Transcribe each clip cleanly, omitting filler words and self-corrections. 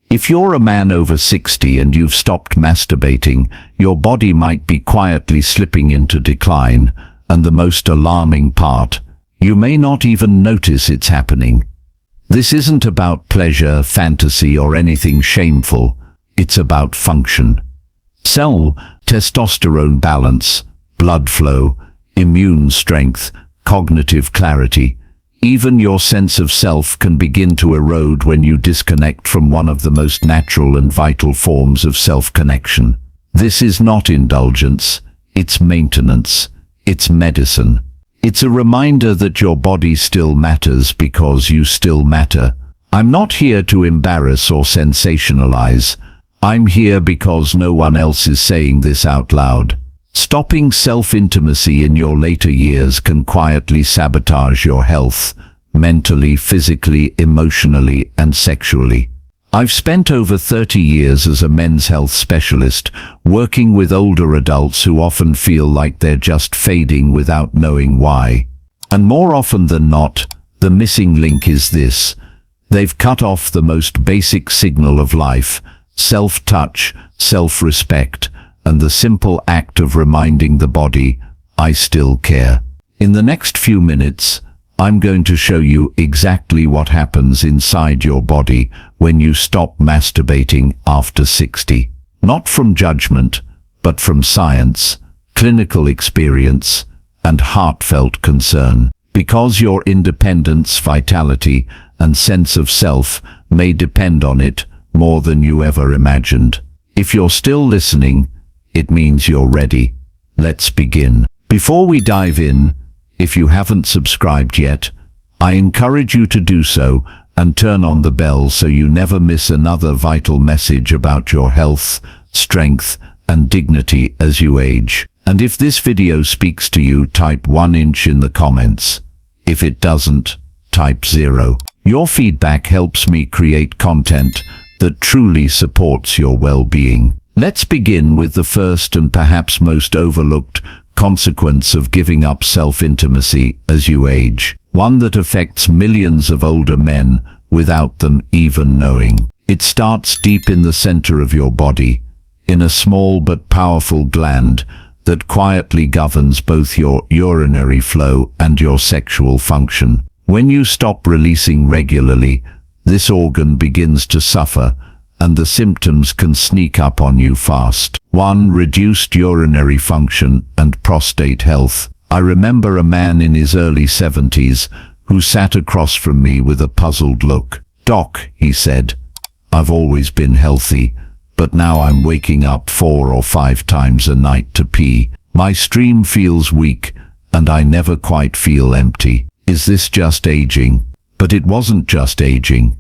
If you're a man over 60 and you've stopped masturbating, your body might be quietly slipping into decline, and the most alarming part, you may not even notice it's happening. This isn't about pleasure, fantasy, or anything shameful. It's about function. Cell, testosterone balance, blood flow, immune strength, cognitive clarity. Even your sense of self can begin to erode when you disconnect from one of the most natural and vital forms of self-connection. This is not indulgence, it's maintenance, it's medicine. It's a reminder that your body still matters because you still matter. I'm not here to embarrass or sensationalize. I'm here because no one else is saying this out loud. Stopping self-intimacy in your later years can quietly sabotage your health, mentally, physically, emotionally, and sexually. I've spent over 30 years as a men's health specialist, working with older adults who often feel like they're just fading without knowing why. And more often than not, the missing link is this: they've cut off the most basic signal of life, self-touch, self-respect, and the simple act of reminding the body, I still care. In the next few minutes, I'm going to show you exactly what happens inside your body when you stop masturbating after 60. Not from judgment, but from science, clinical experience, and heartfelt concern. Because your independence, vitality, and sense of self may depend on it more than you ever imagined. If you're still listening, it means you're ready. Let's begin. Before we dive in, if you haven't subscribed yet, I encourage you to do so and turn on the bell so you never miss another vital message about your health, strength, and dignity as you age. And if this video speaks to you, type 1" in the comments. If it doesn't, type 0. Your feedback helps me create content that truly supports your well-being. Let's begin with the first and perhaps most overlooked consequence of giving up self-intimacy as you age, one that affects millions of older men without them even knowing. It starts deep in the center of your body, in a small but powerful gland that quietly governs both your urinary flow and your sexual function. When you stop releasing regularly, this organ begins to suffer, and the symptoms can sneak up on you fast. 1. Reduced urinary function and prostate health. I remember a man in his early 70s who sat across from me with a puzzled look. "Doc," he said, "I've always been healthy, but now I'm waking up 4 or 5 times a night to pee. My stream feels weak, and I never quite feel empty. Is this just aging?" But it wasn't just aging.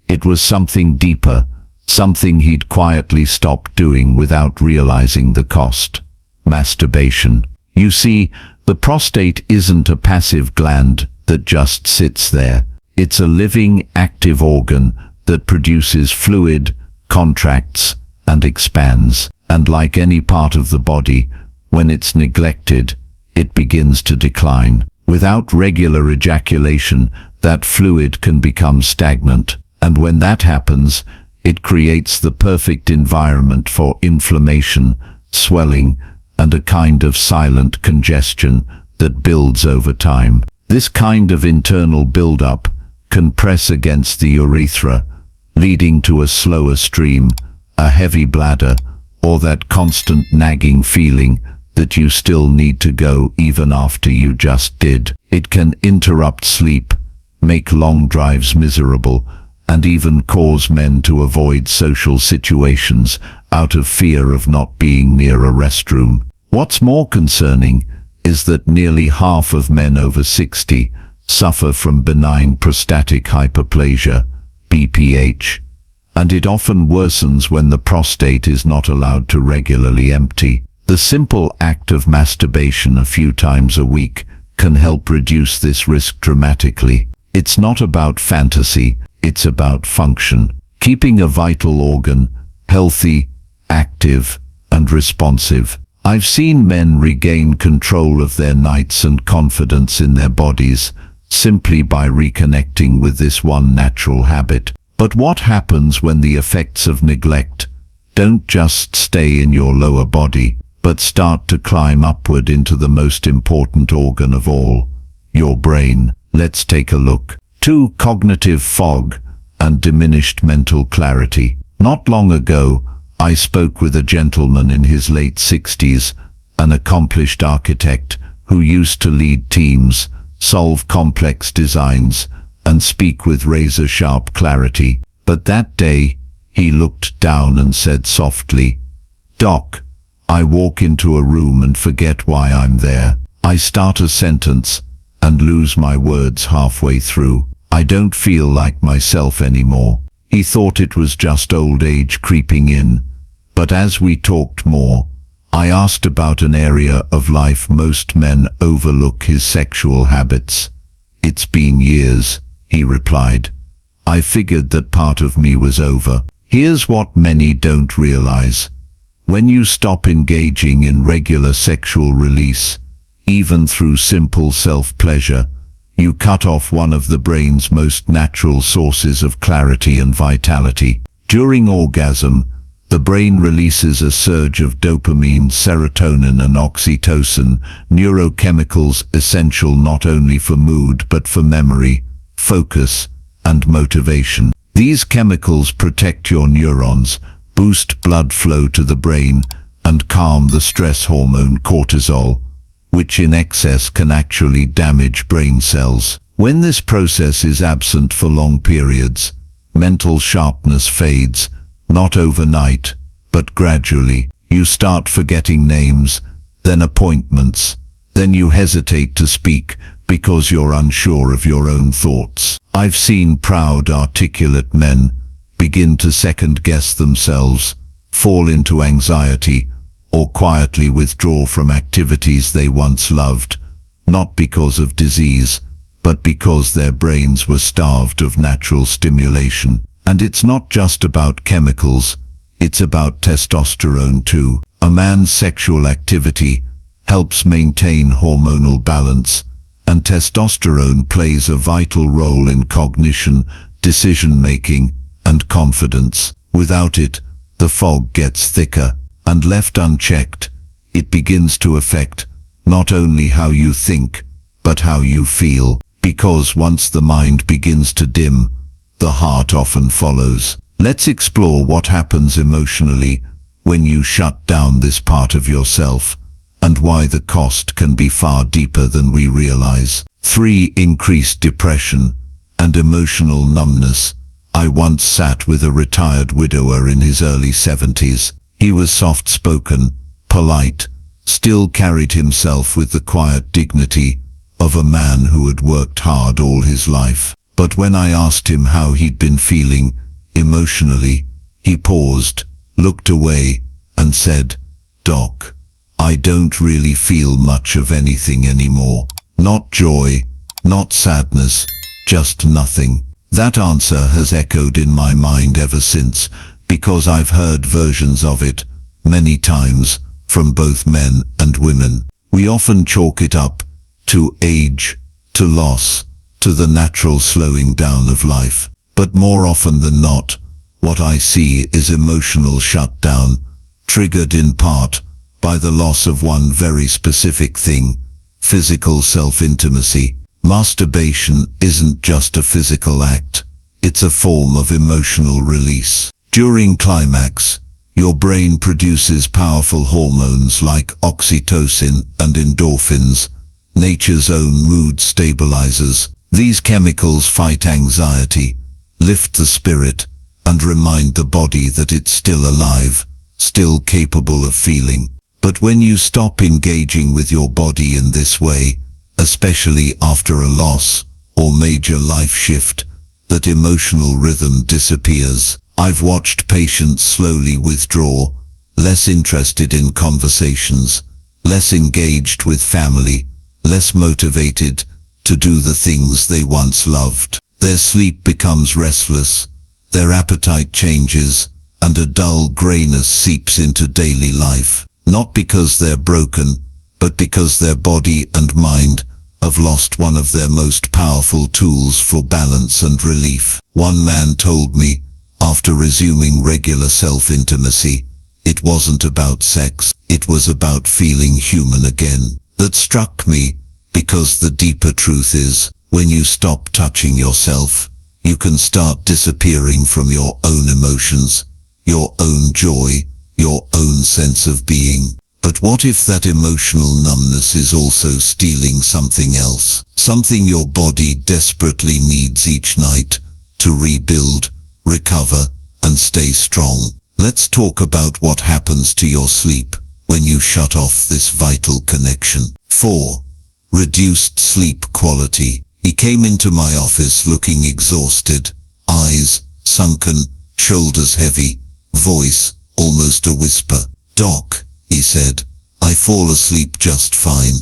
It was something deeper, something he'd quietly stopped doing without realizing the cost. Masturbation. You see, the prostate isn't a passive gland that just sits there. It's a living, active organ that produces fluid, contracts, and expands. And like any part of the body, when it's neglected, it begins to decline. Without regular ejaculation, that fluid can become stagnant. And when that happens, it creates the perfect environment for inflammation, swelling, and a kind of silent congestion that builds over time. This kind of internal buildup can press against the urethra, leading to a slower stream, a heavy bladder, or that constant nagging feeling that you still need to go even after you just did. It can interrupt sleep, make long drives miserable, and even cause men to avoid social situations out of fear of not being near a restroom. What's more concerning is that nearly half of men over 60 suffer from benign prostatic hyperplasia, BPH, and it often worsens when the prostate is not allowed to regularly empty. The simple act of masturbation a few times a week can help reduce this risk dramatically. It's not about fantasy, it's about function. Keeping a vital organ healthy, active, and responsive. I've seen men regain control of their nights and confidence in their bodies simply by reconnecting with this one natural habit. But what happens when the effects of neglect don't just stay in your lower body, but start to climb upward into the most important organ of all, your brain? Let's take a look. 2. Cognitive fog and diminished mental clarity. Not long ago, I spoke with a gentleman in his late 60s, an accomplished architect who used to lead teams, solve complex designs, and speak with razor-sharp clarity. But that day, he looked down and said softly, "Doc, I walk into a room and forget why I'm there. I start a sentence and lose my words halfway through. I don't feel like myself anymore." He thought it was just old age creeping in, but as we talked more, I asked about an area of life most men overlook: his sexual habits. "It's been years," he replied. "I figured that part of me was over." Here's what many don't realize. When you stop engaging in regular sexual release, even through simple self-pleasure, you cut off one of the brain's most natural sources of clarity and vitality. During orgasm, the brain releases a surge of dopamine, serotonin and oxytocin, neurochemicals essential not only for mood but for memory, focus, and motivation. These chemicals protect your neurons, boost blood flow to the brain, and calm the stress hormone cortisol, which in excess can actually damage brain cells. When this process is absent for long periods, mental sharpness fades, not overnight, but gradually. You start forgetting names, then appointments, then you hesitate to speak because you're unsure of your own thoughts. I've seen proud, articulate men begin to second-guess themselves, fall into anxiety, or quietly withdraw from activities they once loved, not because of disease, but because their brains were starved of natural stimulation. And it's not just about chemicals, it's about testosterone too. A man's sexual activity helps maintain hormonal balance, and testosterone plays a vital role in cognition, decision-making, and confidence. Without it, the fog gets thicker, and left unchecked, it begins to affect not only how you think, but how you feel. Because once the mind begins to dim, the heart often follows. Let's explore what happens emotionally when you shut down this part of yourself, and why the cost can be far deeper than we realize. 3. Increased depression and emotional numbness. I once sat with a retired widower in his early 70s. He was soft-spoken, polite, still carried himself with the quiet dignity of a man who had worked hard all his life. But when I asked him how he'd been feeling emotionally, he paused, looked away, and said, "Doc, I don't really feel much of anything anymore. Not joy, not sadness, just nothing." That answer has echoed in my mind ever since, because I've heard versions of it many times from both men and women. We often chalk it up to age, to loss, to the natural slowing down of life. But more often than not, what I see is emotional shutdown, triggered in part by the loss of one very specific thing: physical self-intimacy. Masturbation isn't just a physical act, it's a form of emotional release. During climax, your brain produces powerful hormones like oxytocin and endorphins, nature's own mood stabilizers. These chemicals fight anxiety, lift the spirit, and remind the body that it's still alive, still capable of feeling. But when you stop engaging with your body in this way, especially after a loss or major life shift, that emotional rhythm disappears. I've watched patients slowly withdraw, less interested in conversations, less engaged with family, less motivated to do the things they once loved. Their sleep becomes restless, their appetite changes, and a dull grayness seeps into daily life. Not because they're broken, but because their body and mind have lost one of their most powerful tools for balance and relief. One man told me, after resuming regular self-intimacy, it wasn't about sex, it was about feeling human again. That struck me, because the deeper truth is, when you stop touching yourself, you can start disappearing from your own emotions, your own joy, your own sense of being. But what if that emotional numbness is also stealing something else? Something your body desperately needs each night to rebuild, recover, and stay strong. Let's talk about what happens to your sleep when you shut off this vital connection. 4. Reduced sleep quality. He came into my office looking exhausted, eyes sunken, shoulders heavy, voice almost a whisper. "Doc," he said, "I fall asleep just fine,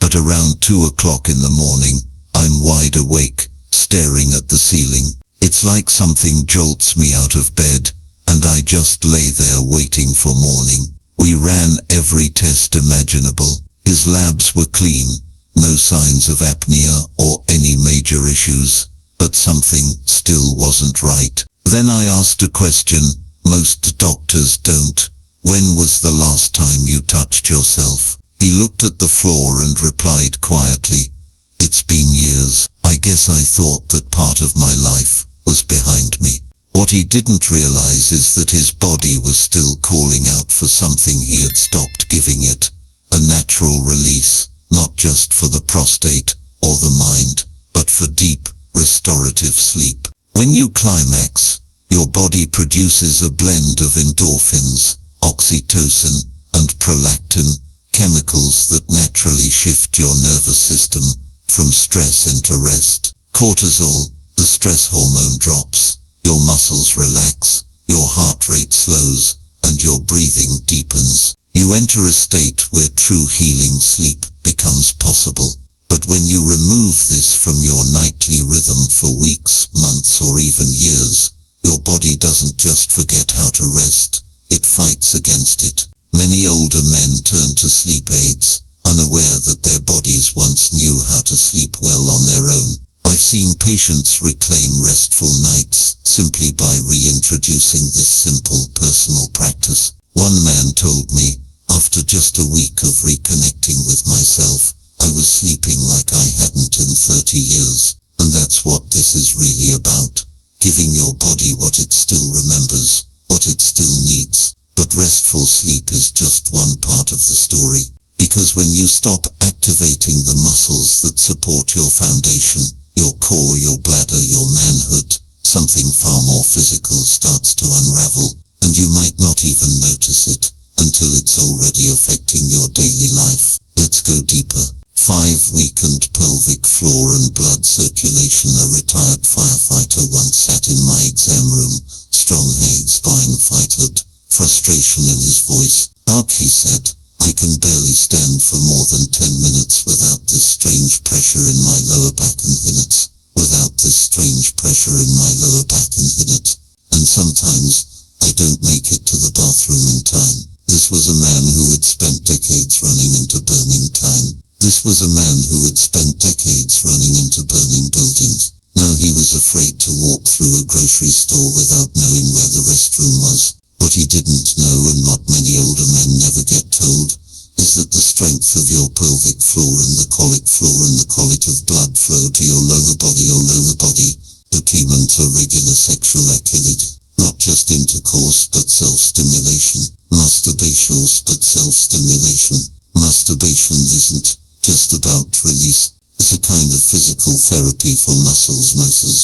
but around 2 o'clock in the morning, I'm wide awake, staring at the ceiling. It's like something jolts me out of bed, and I just lay there waiting for morning." We ran every test imaginable. His labs were clean, no signs of apnea or any major issues, but something still wasn't right. Then I asked a question most doctors don't. "When was the last time you touched yourself?" He looked at the floor and replied quietly, "It's been years. I guess I thought that part of my life was behind me." What he didn't realize is that his body was still calling out for something he had stopped giving it. A natural release, not just for the prostate or the mind, but for deep, restorative sleep. When you climax, your body produces a blend of endorphins, oxytocin, and prolactin, chemicals that naturally shift your nervous system from stress into rest. Cortisol, the stress hormone, drops, your muscles relax, your heart rate slows, and your breathing deepens. You enter a state where true healing sleep becomes possible. But when you remove this from your nightly rhythm for weeks, months, or even years, your body doesn't just forget how to rest, it fights against it. Many older men turn to sleep aids, unaware that their bodies once knew how to sleep well on their own. I've seen patients reclaim restful nights simply by reintroducing this simple personal practice. One man told me, "After just a week of reconnecting with myself, I was sleeping like I hadn't in 30 years. And that's what this is really about. Giving your body what it still remembers, what it still needs. But restful sleep is just one part of the story. Because when you stop activating the muscles that support your foundation, your core, your bladder, your manhood, something far more physical starts to unravel, and you might not even notice it until it's already affecting your daily life. Let's go deeper. 5. Weakened pelvic floor and blood circulation. A retired firefighter once sat in my exam room, strong-haired, spine-fighted, frustration in his voice. "Doc," he said, "I can barely stand for more than 10 minutes without this strange pressure in my lower back and hinnats. Without this strange pressure in my lower back and hinnat. And sometimes I don't make it to the bathroom in time." This was a man who had spent decades running into burning time. This was a man who had spent decades running into burning buildings. Now he was afraid to walk through a grocery store without knowing where the restroom was. What he didn't know, and not many older men never get told, is that the strength of your pelvic floor and the colic floor and the colic of blood flow to your lower body, document a regular sexual activity. Not just intercourse, but self-stimulation. Masturbation, but self-stimulation. Masturbation isn't just about release. It's a kind of physical therapy for muscles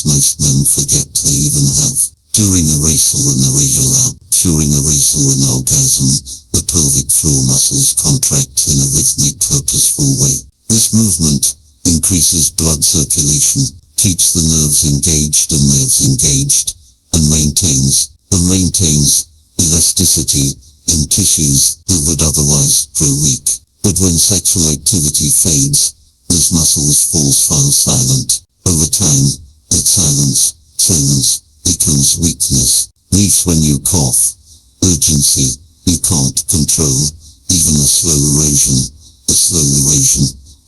most men forget they even have. During a race or an orgasm, the pelvic floor muscles contract in a rhythmic, purposeful way. This movement increases blood circulation, keeps the nerves engaged and maintains elasticity in tissues that would otherwise grow weak. But when sexual activity fades, those muscles fall silent. Over time, that silence becomes weakness. Weak when you cough. Urgency you can't control. Even a slow erosion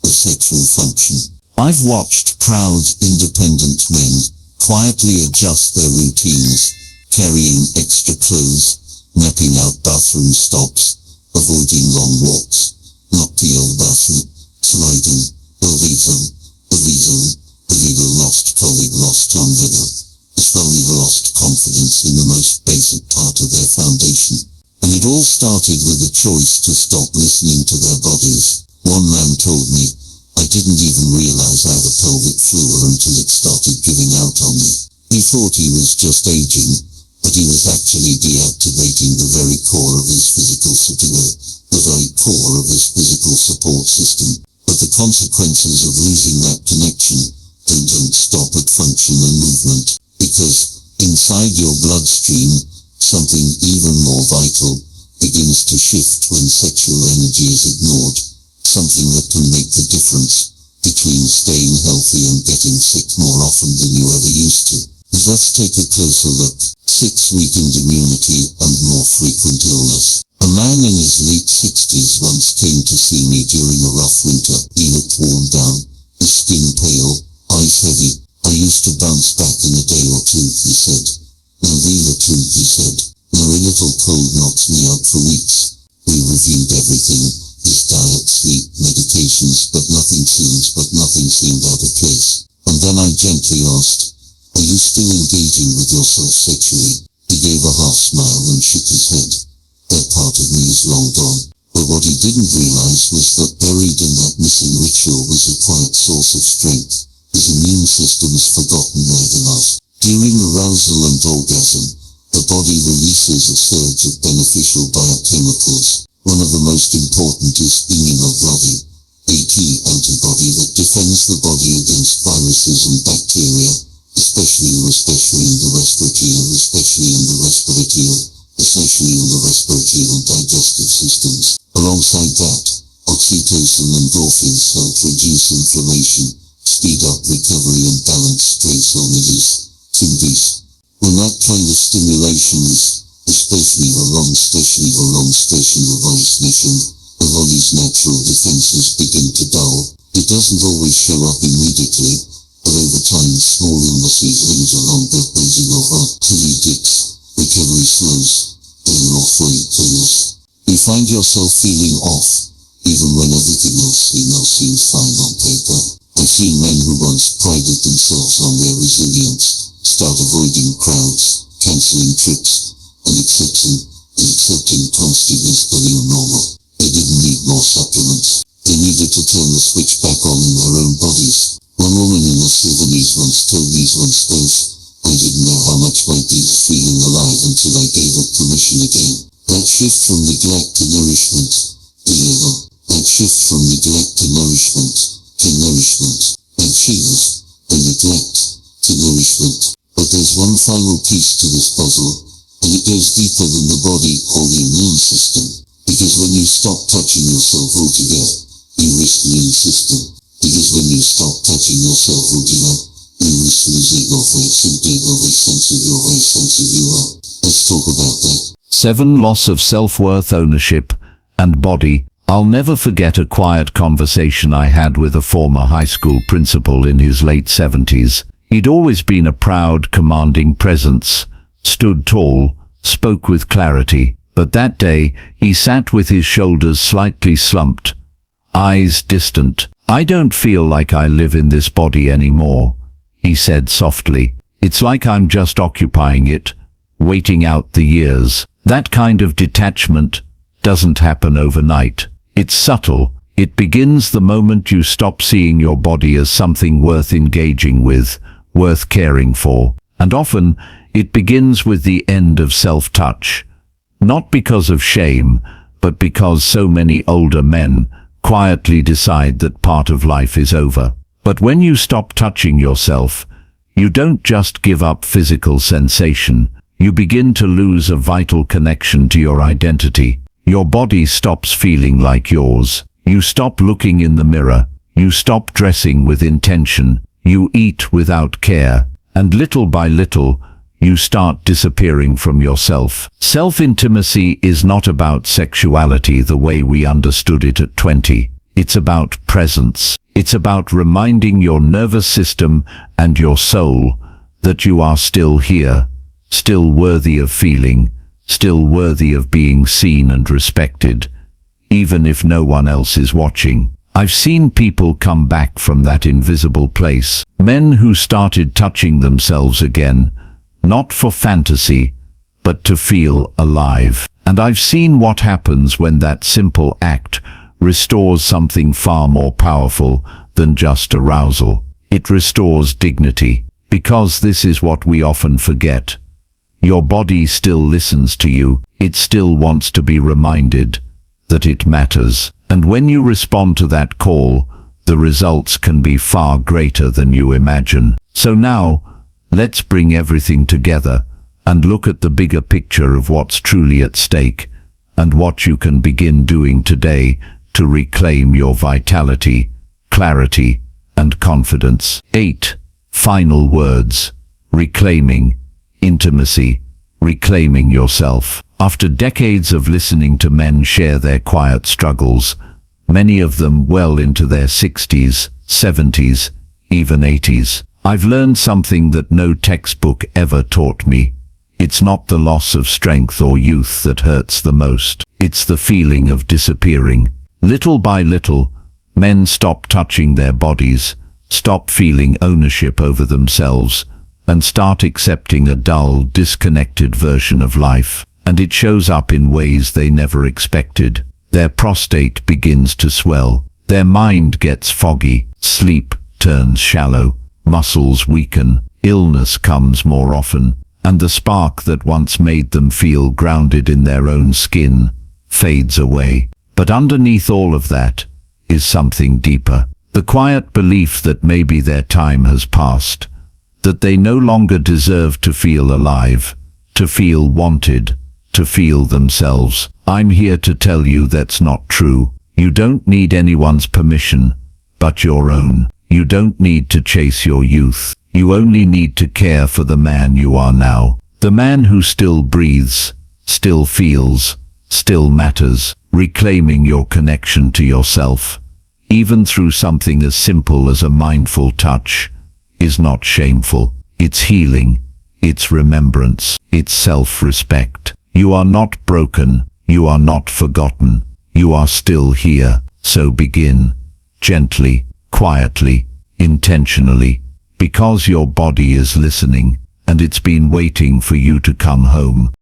of sexual function. I've watched proud, independent men quietly adjust their routines, carrying extra clothes, mapping out bathroom stops, avoiding long walks, not the old bathroom, sliding, a legal lost colleague, lost unveil, slowly lost confidence in the most basic part of their foundation. And it all started with a choice to stop listening to their bodies. One man told me, I didn't even realize I had a pelvic floor until it started giving out on me. He thought he was just aging, but he was actually deactivating the very core of his physical support system. But the consequences of losing that connection don't stop at function and movement, because inside your bloodstream, something even more vital begins to shift when sexual energy is ignored, something that can make the difference between staying healthy and getting sick more often than you ever used to. Let's take a closer look. 6. Weakened immunity and more frequent illness. A man in his late 60s once came to see me during a rough winter. He looked worn down, his skin pale, eyes heavy. I used to bounce back in a day or two, he said. Now Vila too, he said. Now a little cold knocks me out for weeks. We reviewed everything, his diet, sleep, medications, but nothing seemed out of place. And then I gently asked, are you still engaging with yourself sexually? He gave a half smile and shook his head. That part of me is long gone. But what he didn't realize was that buried in that missing ritual was a quiet source of strength. His immune system's forgotten where they last. During arousal and orgasm, the body releases a surge of beneficial biochemicals. One of the most important is immunoglobulin, a key antibody that defends the body against viruses and bacteria, especially in the respiratory and digestive systems. Alongside that, oxytocin and endorphins help reduce inflammation, speed up recovery and balance stress hormones. When that kind of stimulation is, especially a long mission, the body's natural defenses begin to dull. It doesn't always show up immediately, but over time small illnesses linger longer, raising over dicks, recovery slows, fails. You find yourself feeling off, even when everything else seems fine on paper. I've seen men who once prided themselves on their resilience start avoiding crowds, cancelling trips, and accepting constant as the new normal. They didn't need more supplements. They needed to turn the switch back on in their own bodies. One woman in her 70s once told me, I didn't know how much my deep feeling alive until I gave it permission again. That shift from neglect to nourishment. That shift from neglect to nourishment. That shift from neglect to nourishment. But there's one final piece to this puzzle, and it goes deeper than the body or the immune system. Because when you stop touching yourself altogether, you risk the immune system. Because when you stop touching yourself altogether, you risk losing your very sense of you are. Let's talk about that. 7. Loss of self-worth, ownership, and body. I'll never forget a quiet conversation I had with a former high school principal in his late 70s. He'd always been a proud, commanding presence, stood tall, spoke with clarity, but that day he sat with his shoulders slightly slumped, eyes distant. I don't feel like I live in this body anymore, he said softly. It's like I'm just occupying it, waiting out the years. That kind of detachment doesn't happen overnight. It's subtle. It begins the moment you stop seeing your body as something worth engaging with, worth caring for. And often, it begins with the end of self-touch. Not because of shame, but because so many older men quietly decide that part of life is over. But when you stop touching yourself, you don't just give up physical sensation. You begin to lose a vital connection to your identity. Your body stops feeling like yours. You stop looking in the mirror. You stop dressing with intention. You eat without care. And little by little, you start disappearing from yourself. Self-intimacy is not about sexuality the way we understood it at 20. It's about presence. It's about reminding your nervous system and your soul that you are still here, still worthy of feeling, still worthy of being seen and respected, even if no one else is watching. I've seen people come back from that invisible place, men who started touching themselves again, not for fantasy, but to feel alive. And I've seen what happens when that simple act restores something far more powerful than just arousal. It restores dignity, because this is what we often forget. Your body still listens to you. It still wants to be reminded that it matters. And when you respond to that call, the results can be far greater than you imagine. So now, let's bring everything together and look at the bigger picture of what's truly at stake and what you can begin doing today to reclaim your vitality, clarity, and confidence. 8. Final words. Reclaiming intimacy, reclaiming yourself. After decades of listening to men share their quiet struggles, many of them well into their 60s, 70s, even 80s, I've learned something that no textbook ever taught me. It's not the loss of strength or youth that hurts the most. It's the feeling of disappearing. Little by little, men stop touching their bodies, stop feeling ownership over themselves, and start accepting a dull, disconnected version of life. And it shows up in ways they never expected. Their prostate begins to swell. Their mind gets foggy. Sleep turns shallow. Muscles weaken. Illness comes more often. And the spark that once made them feel grounded in their own skin fades away. But underneath all of that is something deeper. The quiet belief that maybe their time has passed, that they no longer deserve to feel alive, to feel wanted, to feel themselves. I'm here to tell you that's not true. You don't need anyone's permission but your own. You don't need to chase your youth. You only need to care for the man you are now. The man who still breathes, still feels, still matters. Reclaiming your connection to yourself, even through something as simple as a mindful touch, is not shameful. It's healing. It's remembrance. It's self-respect. You are not broken. You are not forgotten. You are still here. So begin, gently, quietly, intentionally, because your body is listening, and it's been waiting for you to come home.